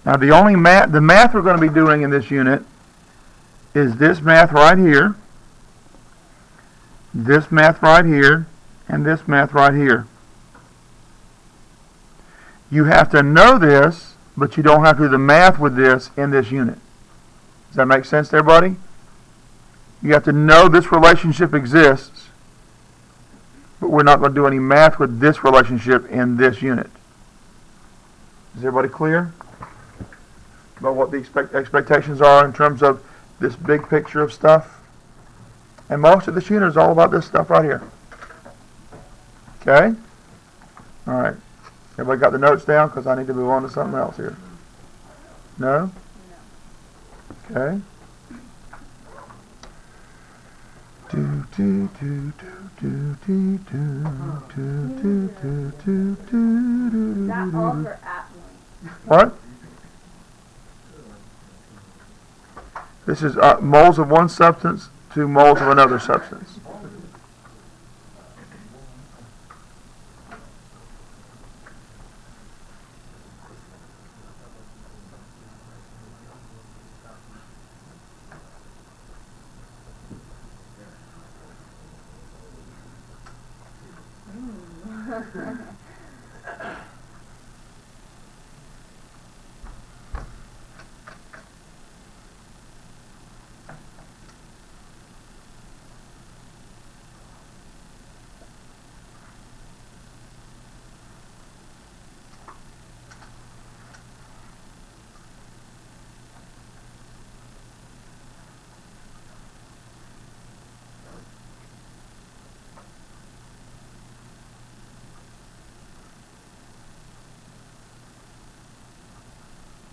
Now the math we're going to be doing in this unit is this math right here, this math right here, and this math right here. You have to know this, but you don't have to do the math with this in this unit. Does that make sense to everybody? You have to know this relationship exists, but we're not going to do any math with this relationship in this unit. Is everybody clear about what the expectations are in terms of this big picture of stuff? And most of this unit is all about this stuff right here. Okay? All right. Everybody got the notes down? Because I need to move on to something else here. No? Okay. That alter at me. What? This is moles of one substance to moles of another substance.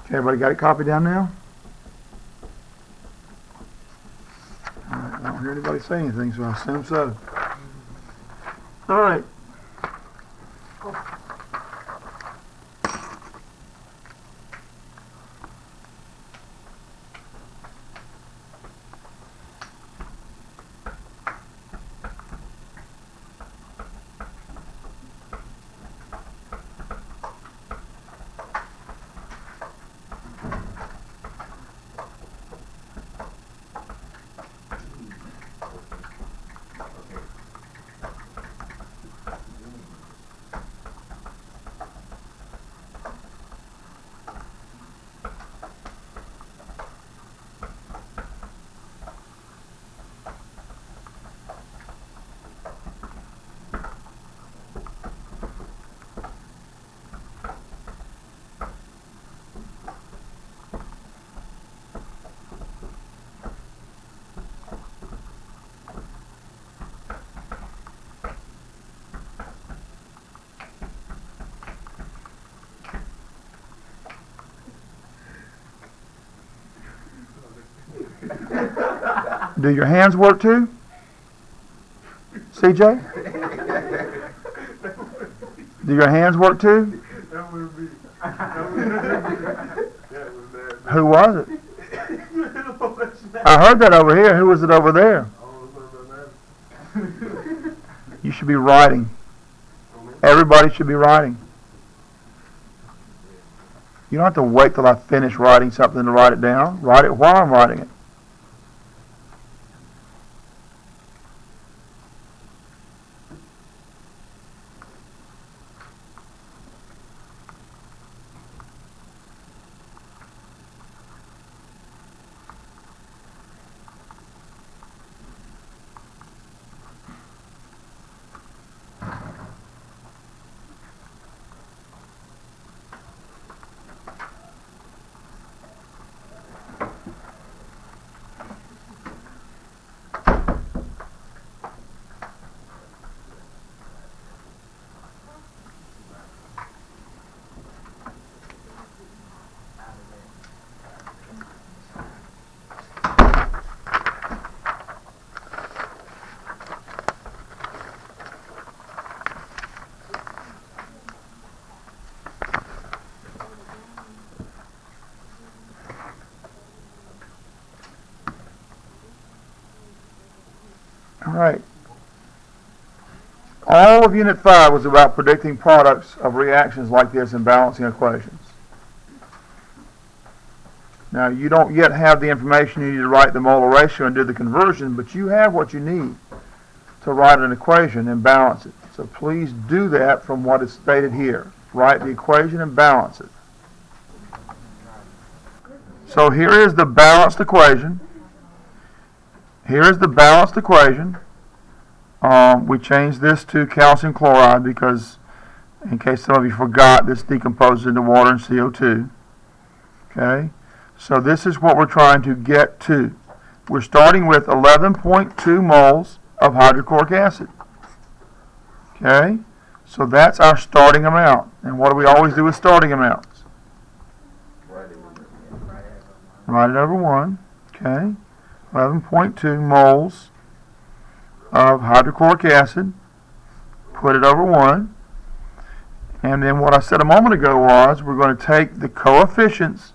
Okay, everybody got it copied down now? All right, I don't hear anybody say anything, so I assume so. All right. Do your hands work too? CJ? Do your hands work too? Who was it? I heard that over here. Who was it over there? You should be writing. Everybody should be writing. You don't have to wait till I finish writing something to write it down. Write it while I'm writing it. All right. All of Unit 5 was about predicting products of reactions like this in balancing equations. Now, you don't yet have the information you need to write the molar ratio and do the conversion, but you have what you need to write an equation and balance it. So please do that from what is stated here. Write the equation and balance it. So here is the balanced equation. Here is the balanced equation. We changed this to calcium chloride because, in case some of you forgot, this decomposes into water and CO2. Okay? So this is what we're trying to get to. We're starting with 11.2 moles of hydrochloric acid. Okay? So that's our starting amount. And what do we always do with starting amounts? Write it over 1. Okay? 11.2 moles of hydrochloric acid. Put it over 1. And then what I said a moment ago was we're going to take the coefficients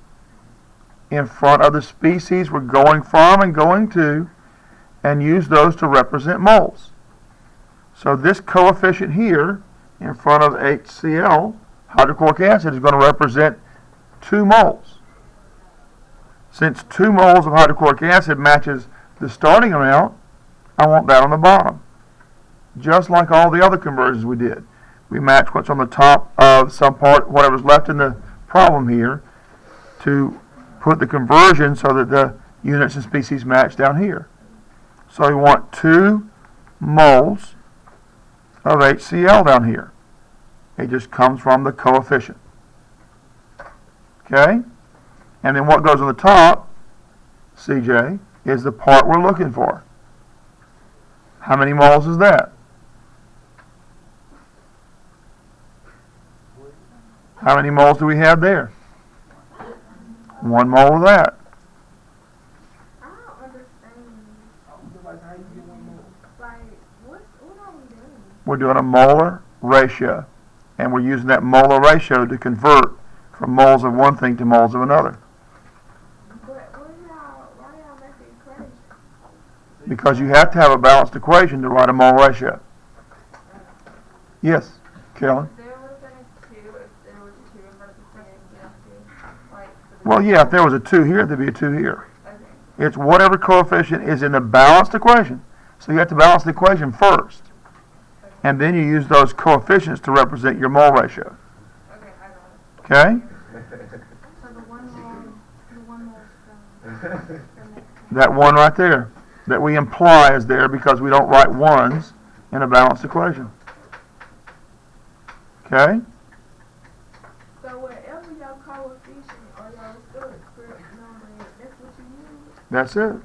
in front of the species we're going from and going to and use those to represent moles. So this coefficient here in front of HCl, hydrochloric acid, is going to represent 2 moles. Since 2 moles of hydrochloric acid matches the starting amount, I want that on the bottom. Just like all the other conversions we did. We match what's on the top of some part, whatever's left in the problem here, to put the conversion so that the units and species match down here. So we want 2 moles of HCl down here. It just comes from the coefficient. Okay? And then what goes on the top, CJ, is the part we're looking for. How many moles is that? How many moles do we have there? 1 mole of that. I don't understand. Like, what are we doing? We're doing a molar ratio. And we're using that molar ratio to convert from moles of one thing to moles of another. But why y'all make the equation? Because you have to have a balanced equation to write a mole ratio. Yes, Carolyn? There would have been a 2 if there was a 2 in front of the second example. Like, Well, yeah, if there was a 2 here, there'd be a 2 here. okay. It's whatever coefficient is in the balanced equation. So you have to balance the equation first. And then you use those coefficients to represent your mole ratio. Okay, I got it. Okay? So the one mole from That 1 right there that we imply is there because we don't write 1s in a balanced equation. Okay? So wherever your coefficient or your script number is, that's what you use? That's it.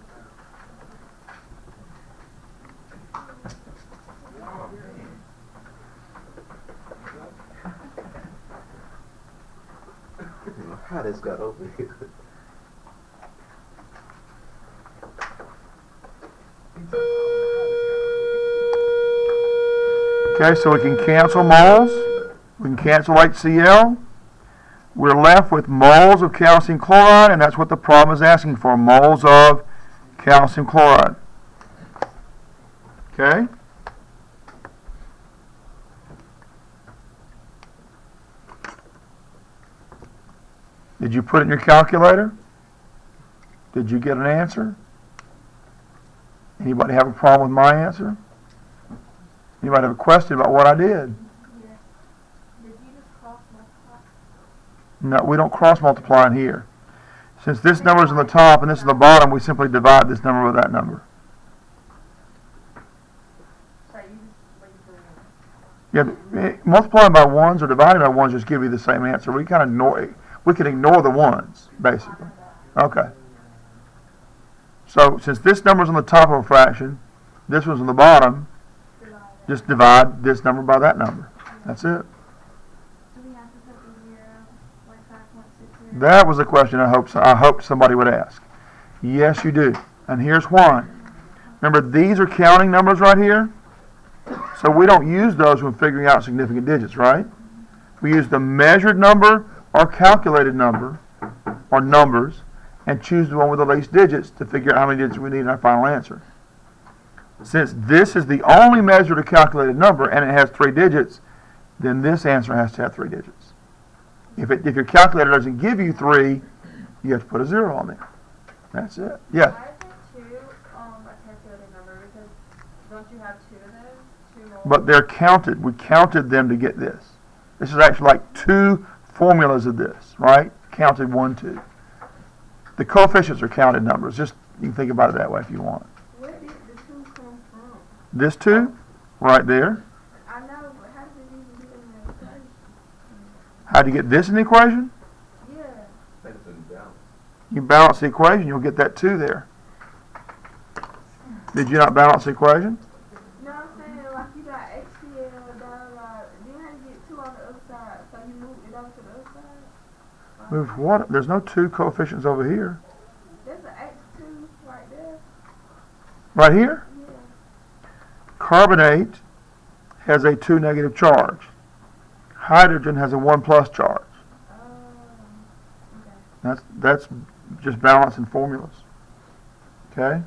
How this got over here? Okay, so we can cancel moles. We can cancel HCl. We're left with moles of calcium chloride, and that's what the problem is asking for, moles of calcium chloride. Okay? Did you put it in your calculator? Did you get an answer? Anybody have a problem with my answer? Anybody have a question about what I did? Yes. Did you just cross multiply? No, we don't cross multiply in here. Since this number is on the top and this is the bottom, we simply divide this number with that number. So you just Yeah, multiplying by 1s or dividing by 1s just give you the same answer. We kind of ignore, we can ignore the 1s, basically. Okay. So since this number is on the top of a fraction, this one's on the bottom, just divide this number by that number. That's it. do we have to put the 0, like 5.60? That was a question I hoped somebody would ask. Yes, you do. And here's why. Remember, these are counting numbers right here. So we don't use those when figuring out significant digits, right? We use the measured number or calculated number or numbers and choose the one with the least digits to figure out how many digits we need in our final answer. Since this is the only measured or calculated number and it has 3 digits, then this answer has to have 3 digits. If your calculator doesn't give you 3, You have to put a 0 on there. That's it. Yeah. Why is it 2 a calculated number? Because don't you have 2 of those? 2 more? But they're counted. We counted them to get this. This is actually like 2 formulas of this, right? Counted 1, 2. The coefficients are counted numbers. Just, you can think about it that way if you want. Where did the 2 come from? This 2, right there. I know, but how did it even get in the equation? How do you get this in the equation? Yeah. I think it's in balance. You balance the equation, you'll get that 2 there. Did you not balance the equation? No, I'm saying like you got HCl, then how you get 2 on the other side? So you moved it over to the other side? Move what? There's no 2 coefficients over here. There's an H2 right there. Right here? Yeah. Carbonate has a 2 negative charge. Hydrogen has a 1 plus charge. Okay. That's just balancing formulas. Okay?